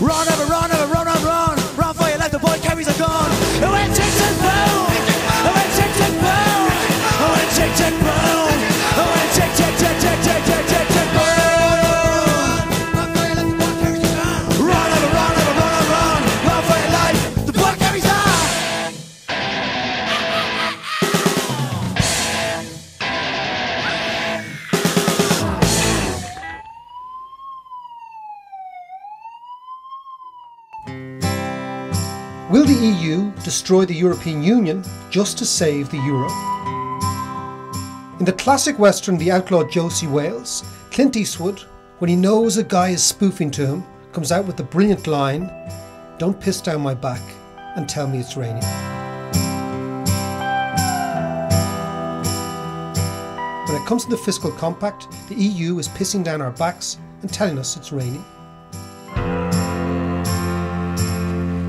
Run over, run over, run on, run. Run for your life, the boy carries a gun. It went tick, tick, boom. It went tick, tick, boom. It went tick, tick, boom. It went tick, tick, tick, tick, tick, tick, tick, tick, boom. Run for your life, the boy carries a gun. Run over, run over, run on, run. Run for your life, the boy carries a gun. Will the EU destroy the European Union just to save the euro? In the classic western The Outlaw Josie Wales, Clint Eastwood, when he knows a guy is spoofing to him, comes out with the brilliant line, "Don't piss down my back and tell me it's raining." When it comes to the fiscal compact, the EU is pissing down our backs and telling us it's raining.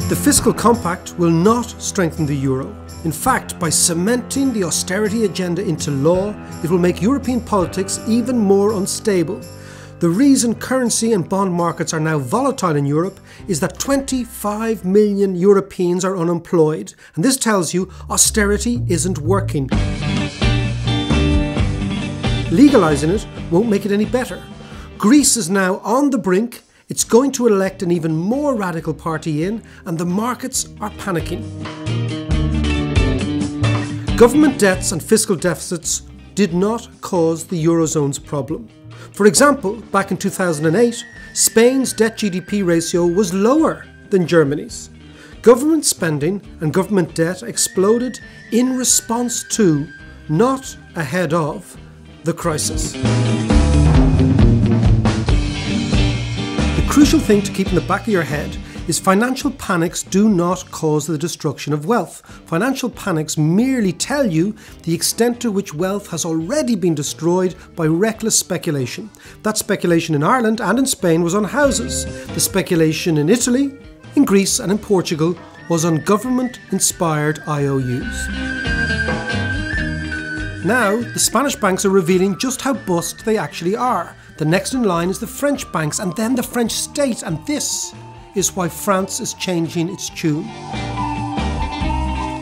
The fiscal compact will not strengthen the euro. In fact, by cementing the austerity agenda into law, it will make European politics even more unstable. The reason currency and bond markets are now volatile in Europe is that 25 million Europeans are unemployed, and this tells you austerity isn't working. Legalising it won't make it any better. Greece is now on the brink. It's going to elect an even more radical party in, and the markets are panicking. Government debts and fiscal deficits did not cause the Eurozone's problem. For example, back in 2008, Spain's debt-GDP ratio was lower than Germany's. Government spending and government debt exploded in response to, not ahead of, the crisis. The crucial thing to keep in the back of your head is financial panics do not cause the destruction of wealth. Financial panics merely tell you the extent to which wealth has already been destroyed by reckless speculation. That speculation in Ireland and in Spain was on houses. The speculation in Italy, in Greece and in Portugal was on government-inspired IOUs. Now, the Spanish banks are revealing just how bust they actually are. The next in line is the French banks and then the French state, and this is why France is changing its tune.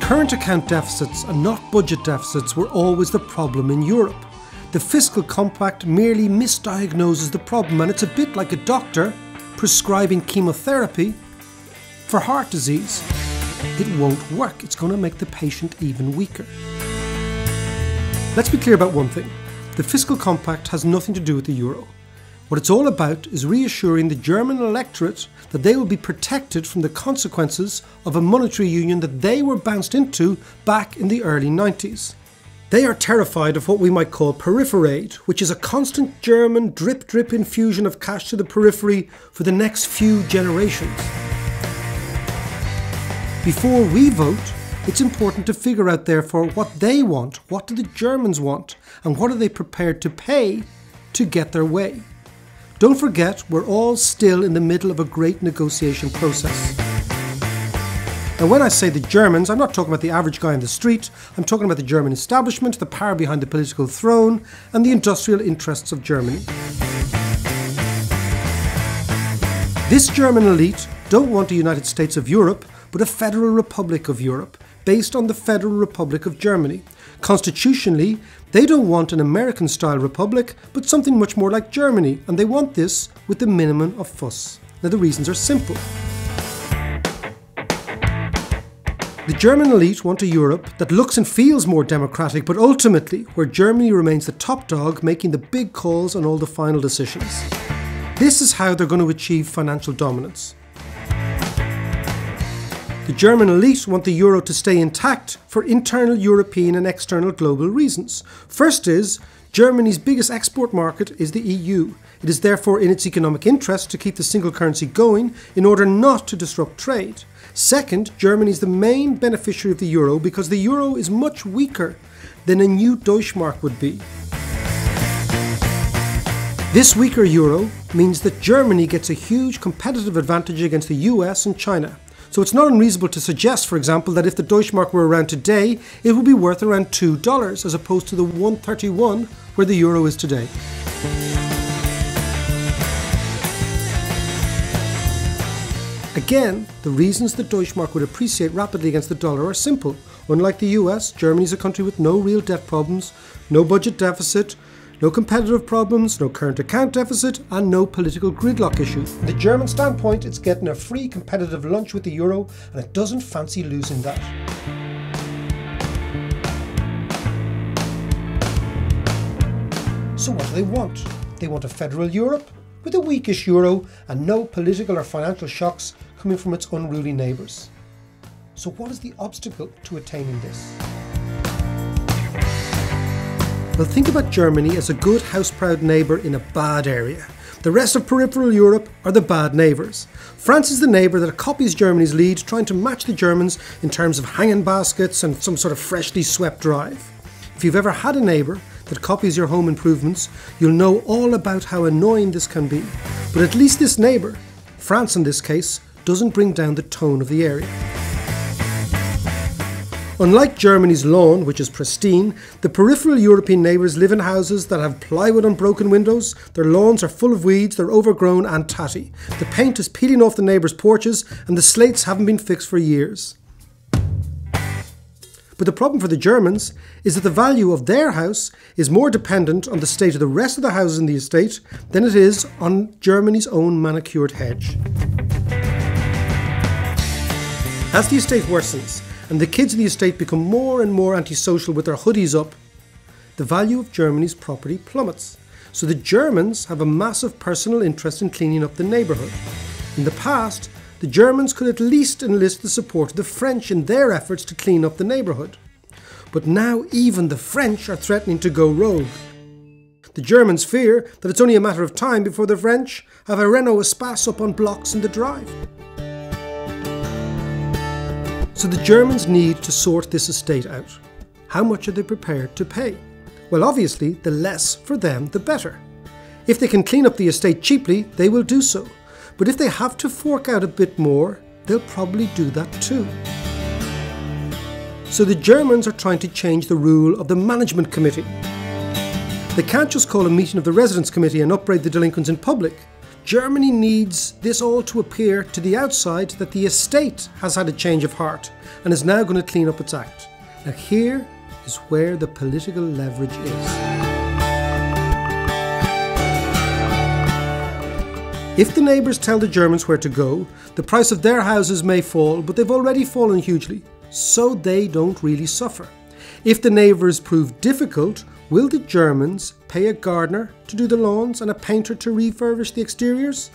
Current account deficits and not budget deficits were always the problem in Europe. The fiscal compact merely misdiagnoses the problem, and it's a bit like a doctor prescribing chemotherapy for heart disease. It won't work. It's going to make the patient even weaker. Let's be clear about one thing. The fiscal compact has nothing to do with the euro. What it's all about is reassuring the German electorate that they will be protected from the consequences of a monetary union that they were bounced into back in the early 90s. They are terrified of what we might call peripherade, which is a constant German drip-drip infusion of cash to the periphery for the next few generations. Before we vote, it's important to figure out therefore what they want, what do the Germans want, and what are they prepared to pay to get their way. Don't forget, we're all still in the middle of a great negotiation process. Now when I say the Germans, I'm not talking about the average guy in the street, I'm talking about the German establishment, the power behind the political throne, and the industrial interests of Germany. This German elite don't want a United States of Europe, but a Federal Republic of Europe, based on the Federal Republic of Germany. Constitutionally, they don't want an American-style republic, but something much more like Germany, and they want this with the minimum of fuss. Now the reasons are simple. The German elite want a Europe that looks and feels more democratic, but ultimately where Germany remains the top dog, making the big calls on all the final decisions. This is how they're going to achieve financial dominance. The German elite want the euro to stay intact for internal European and external global reasons. First is, Germany's biggest export market is the EU. It is therefore in its economic interest to keep the single currency going in order not to disrupt trade. Second, Germany is the main beneficiary of the euro because the euro is much weaker than a new Deutschmark would be. This weaker euro means that Germany gets a huge competitive advantage against the US and China. So it's not unreasonable to suggest, for example, that if the Deutschmark were around today, it would be worth around $2 as opposed to the 1.31 where the euro is today. Again, the reasons the Deutschmark would appreciate rapidly against the dollar are simple. Unlike the US, Germany is a country with no real debt problems, no budget deficit, no competitive problems, no current account deficit, and no political gridlock issue. From the German standpoint, it's getting a free competitive lunch with the euro, and it doesn't fancy losing that. So what do they want? They want a federal Europe with a weakish euro and no political or financial shocks coming from its unruly neighbours. So what is the obstacle to attaining this? Well, think about Germany as a good house-proud neighbour in a bad area. The rest of peripheral Europe are the bad neighbours. France is the neighbour that copies Germany's lead, trying to match the Germans in terms of hanging baskets and some sort of freshly swept drive. If you've ever had a neighbour that copies your home improvements, you'll know all about how annoying this can be. But at least this neighbour, France in this case, doesn't bring down the tone of the area. Unlike Germany's lawn, which is pristine, the peripheral European neighbours live in houses that have plywood and broken windows, their lawns are full of weeds, they're overgrown and tatty. The paint is peeling off the neighbours' porches and the slates haven't been fixed for years. But the problem for the Germans is that the value of their house is more dependent on the state of the rest of the houses in the estate than it is on Germany's own manicured hedge. As the estate worsens, and the kids in the estate become more and more antisocial with their hoodies up, the value of Germany's property plummets. So the Germans have a massive personal interest in cleaning up the neighbourhood. In the past, the Germans could at least enlist the support of the French in their efforts to clean up the neighbourhood. But now even the French are threatening to go rogue. The Germans fear that it's only a matter of time before the French have a Renault Espace up on blocks in the drive. So the Germans need to sort this estate out. How much are they prepared to pay? Well, obviously, the less for them, the better. If they can clean up the estate cheaply, they will do so. But if they have to fork out a bit more, they'll probably do that too. So the Germans are trying to change the rule of the management committee. They can't just call a meeting of the residence committee and upbraid the delinquents in public. Germany needs this all to appear to the outside that the estate has had a change of heart and is now going to clean up its act. Now here is where the political leverage is. If the neighbours tell the Germans where to go, the price of their houses may fall, but they've already fallen hugely, so they don't really suffer. If the neighbours prove difficult, will the Germans pay a gardener to do the lawns and a painter to refurbish the exteriors?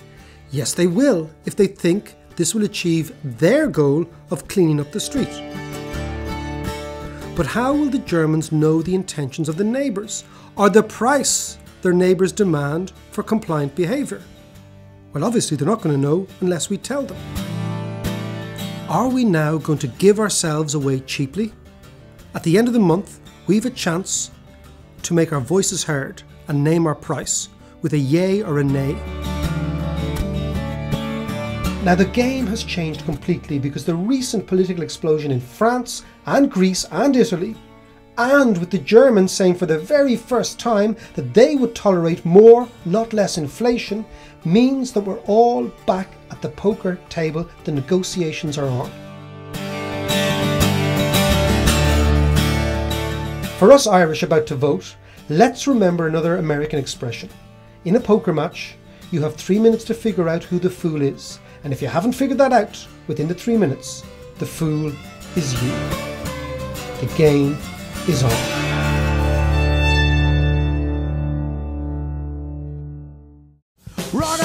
Yes, they will, if they think this will achieve their goal of cleaning up the street. But how will the Germans know the intentions of the neighbours, or the price their neighbours demand for compliant behaviour? Well, obviously they're not going to know unless we tell them. Are we now going to give ourselves away cheaply? At the end of the month, we have a chance to make our voices heard and name our price with a yay or a nay. Now the game has changed completely because the recent political explosion in France and Greece and Italy, and with the Germans saying for the very first time that they would tolerate more, not less inflation, means that we're all back at the poker table the negotiations are on. For us Irish about to vote, let's remember another American expression. In a poker match, you have 3 minutes to figure out who the fool is. And if you haven't figured that out within the 3 minutes, the fool is you. The game is on. Run,